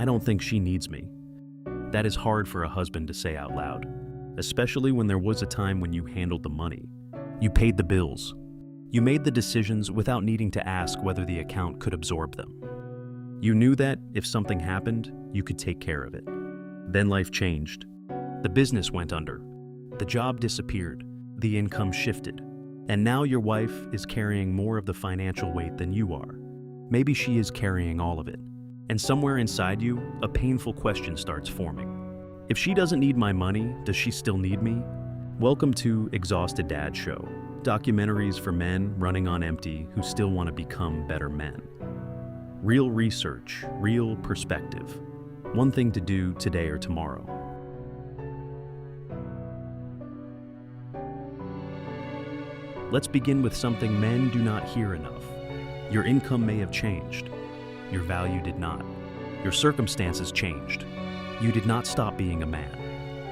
I don't think she needs me. That is hard for a husband to say out loud, especially when there was a time when you handled the money. You paid the bills. You made the decisions without needing to ask whether the account could absorb them. You knew that if something happened, you could take care of it. Then life changed. The business went under. The job disappeared. The income shifted. And now your wife is carrying more of the financial weight than you are. Maybe she is carrying all of it. And somewhere inside you, a painful question starts forming. If she doesn't need my money, does she still need me? Welcome to Exhausted Dad Show, documentaries for men running on empty who still want to become better men. Real research, real perspective. One thing to do today or tomorrow. Let's begin with something men do not hear enough. Your income may have changed. Your value did not. Your circumstances changed. You did not stop being a man.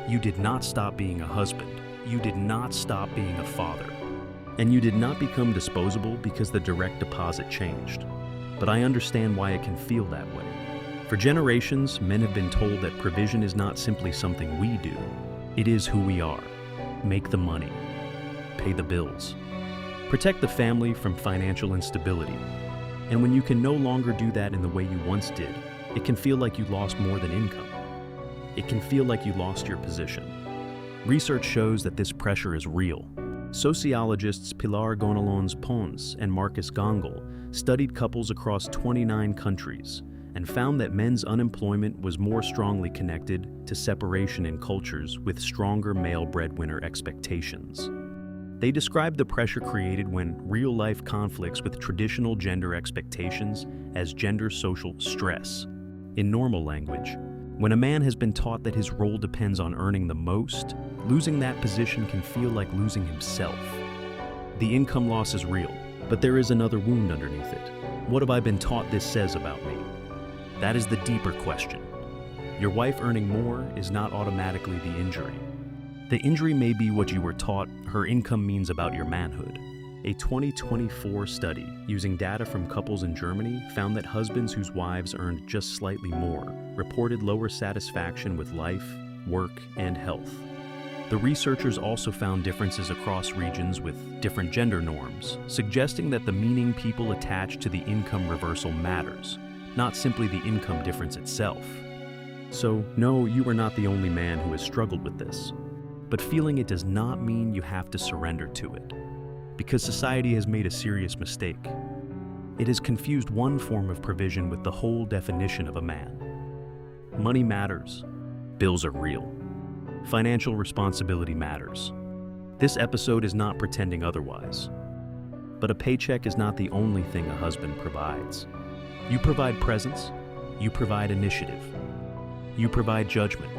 You did not stop being a husband. You did not stop being a father. And you did not become disposable because the direct deposit changed. But I understand why it can feel that way. For generations, men have been told that provision is not simply something we do. It is who we are. Make the money. Pay the bills. Protect the family from financial instability. And when you can no longer do that in the way you once did, it can feel like you lost more than income. It can feel like you lost your position. Research shows that this pressure is real. Sociologists Pilar Gonalons Pons and Marcus Gongol studied couples across 29 countries and found that men's unemployment was more strongly connected to separation in cultures with stronger male breadwinner expectations. They described the pressure created when real-life conflicts with traditional gender expectations as gender social stress. In normal language, when a man has been taught that his role depends on earning the most, losing that position can feel like losing himself. The income loss is real, but there is another wound underneath it. What have I been taught this says about me? That is the deeper question. Your wife earning more is not automatically the injury. The injury may be what you were taught her income means about your manhood. A 2024 study using data from couples in Germany found that husbands whose wives earned just slightly more reported lower satisfaction with life, work, and health. The researchers also found differences across regions with different gender norms, suggesting that the meaning people attach to the income reversal matters, not simply the income difference itself. So, no, you are not the only man who has struggled with this. But feeling it does not mean you have to surrender to it, because society has made a serious mistake. It has confused one form of provision with the whole definition of a man. Money matters. Bills are real. Financial responsibility matters. This episode is not pretending otherwise. But a paycheck is not the only thing a husband provides. You provide presence. You provide initiative. You provide judgment.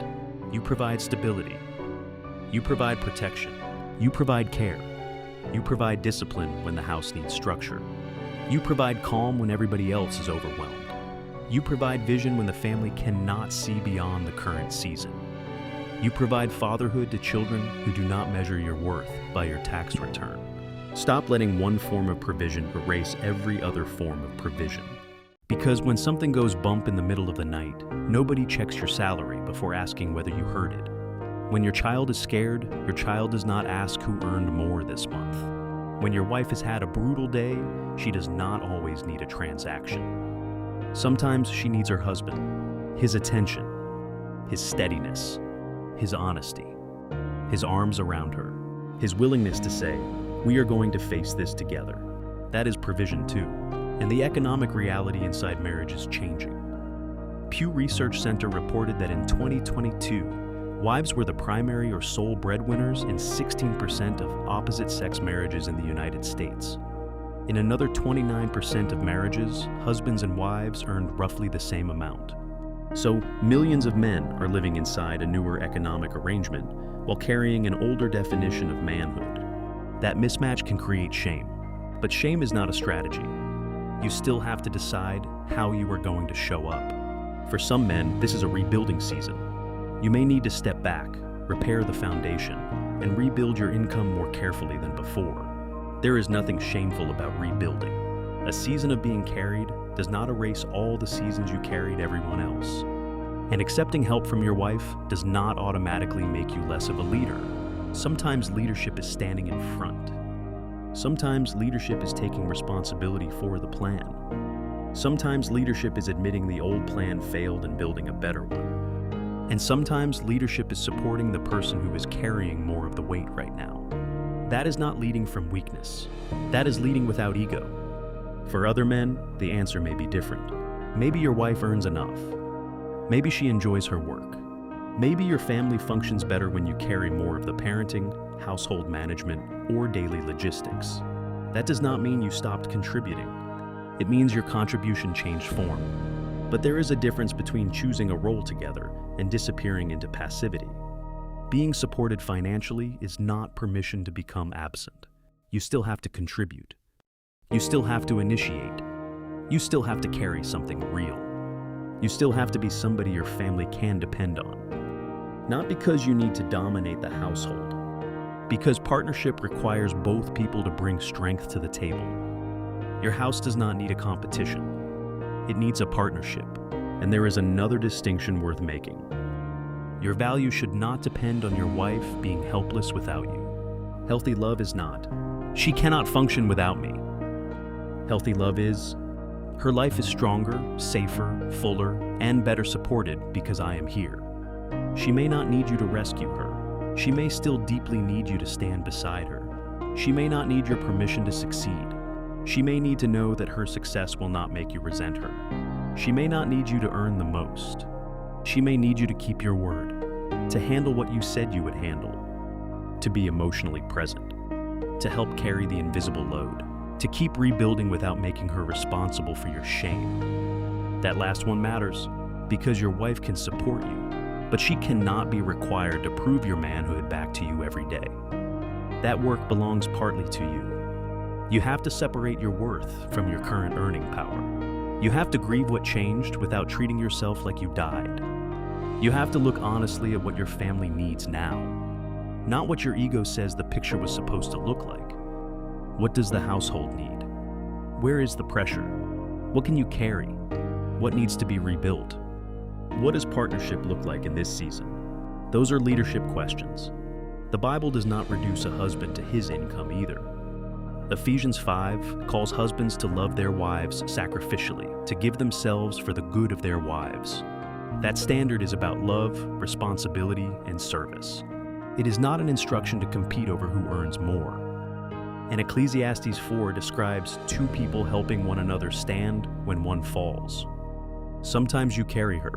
You provide stability. You provide protection. You provide care. You provide discipline when the house needs structure. You provide calm when everybody else is overwhelmed. You provide vision when the family cannot see beyond the current season. You provide fatherhood to children who do not measure your worth by your tax return. Stop letting one form of provision erase every other form of provision. Because when something goes bump in the middle of the night, nobody checks your salary before asking whether you heard it. When your child is scared, your child does not ask who earned more this month. When your wife has had a brutal day, she does not always need a transaction. Sometimes she needs her husband, his attention, his steadiness, his honesty, his arms around her, his willingness to say, "We are going to face this together." That is provision too. And the economic reality inside marriage is changing. Pew Research Center reported that in 2022, wives were the primary or sole breadwinners in 16% of opposite-sex marriages in the United States. In another 29% of marriages, husbands and wives earned roughly the same amount. So, millions of men are living inside a newer economic arrangement while carrying an older definition of manhood. That mismatch can create shame. But shame is not a strategy. You still have to decide how you are going to show up. For some men, this is a rebuilding season. You may need to step back, repair the foundation, and rebuild your income more carefully than before. There is nothing shameful about rebuilding. A season of being carried does not erase all the seasons you carried everyone else. And accepting help from your wife does not automatically make you less of a leader. Sometimes leadership is standing in front. Sometimes leadership is taking responsibility for the plan. Sometimes leadership is admitting the old plan failed and building a better one. And sometimes leadership is supporting the person who is carrying more of the weight right now. That is not leading from weakness. That is leading without ego. For other men, the answer may be different. Maybe your wife earns enough. Maybe she enjoys her work. Maybe your family functions better when you carry more of the parenting, household management, or daily logistics. That does not mean you stopped contributing. It means your contribution changed form. But there is a difference between choosing a role together and disappearing into passivity. Being supported financially is not permission to become absent. You still have to contribute. You still have to initiate. You still have to carry something real. You still have to be somebody your family can depend on. Not because you need to dominate the household, because partnership requires both people to bring strength to the table. Your house does not need a competition. It needs a partnership, and there is another distinction worth making. Your value should not depend on your wife being helpless without you. Healthy love is not. She cannot function without me. Healthy love is, her life is stronger, safer, fuller, and better supported because I am here. She may not need you to rescue her. She may still deeply need you to stand beside her. She may not need your permission to succeed. She may need to know that her success will not make you resent her. She may not need you to earn the most. She may need you to keep your word, to handle what you said you would handle, to be emotionally present, to help carry the invisible load, to keep rebuilding without making her responsible for your shame. That last one matters because your wife can support you, but she cannot be required to prove your manhood back to you every day. That work belongs partly to you. You have to separate your worth from your current earning power. You have to grieve what changed without treating yourself like you died. You have to look honestly at what your family needs now, not what your ego says the picture was supposed to look like. What does the household need? Where is the pressure? What can you carry? What needs to be rebuilt? What does partnership look like in this season? Those are leadership questions. The Bible does not reduce a husband to his income either. Ephesians 5 calls husbands to love their wives sacrificially, to give themselves for the good of their wives. That standard is about love, responsibility, and service. It is not an instruction to compete over who earns more. And Ecclesiastes 4 describes two people helping one another stand when one falls. Sometimes you carry her.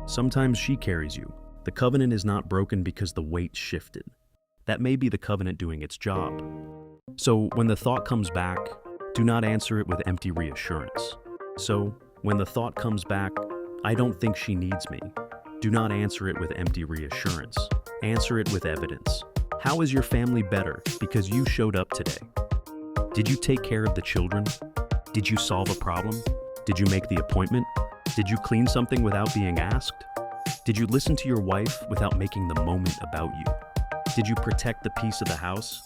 Sometimes she carries you. The covenant is not broken because the weight shifted. That may be the covenant doing its job. So when the thought comes back, do not answer it with empty reassurance. So when the thought comes back, I don't think she needs me, do not answer it with empty reassurance. Answer it with evidence. How is your family better because you showed up today? Did you take care of the children? Did you solve a problem? Did you make the appointment? Did you clean something without being asked? Did you listen to your wife without making the moment about you? Did you protect the peace of the house?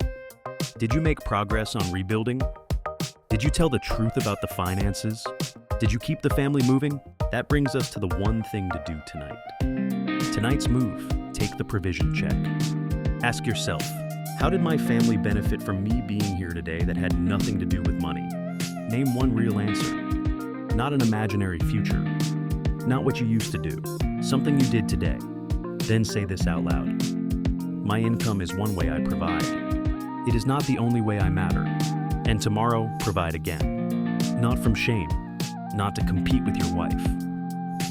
Did you make progress on rebuilding? Did you tell the truth about the finances? Did you keep the family moving? That brings us to the one thing to do tonight. Tonight's move, take the provision check. Ask yourself, how did my family benefit from me being here today that had nothing to do with money? Name one real answer. Not an imaginary future. Not what you used to do. Something you did today. Then say this out loud. My income is one way I provide. It is not the only way I matter. And tomorrow, provide again. Not from shame. Not to compete with your wife.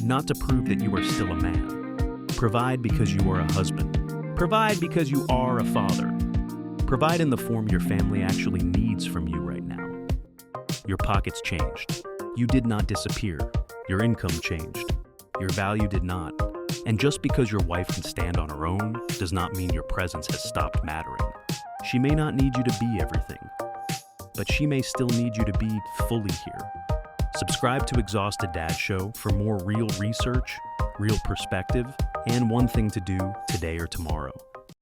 Not to prove that you are still a man. Provide because you are a husband. Provide because you are a father. Provide in the form your family actually needs from you right now. Your pockets changed. You did not disappear. Your income changed. Your value did not. And just because your wife can stand on her own does not mean your presence has stopped mattering. She may not need you to be everything, but she may still need you to be fully here. Subscribe to Exhausted Dad Show for more real research, real perspective, and one thing to do today or tomorrow.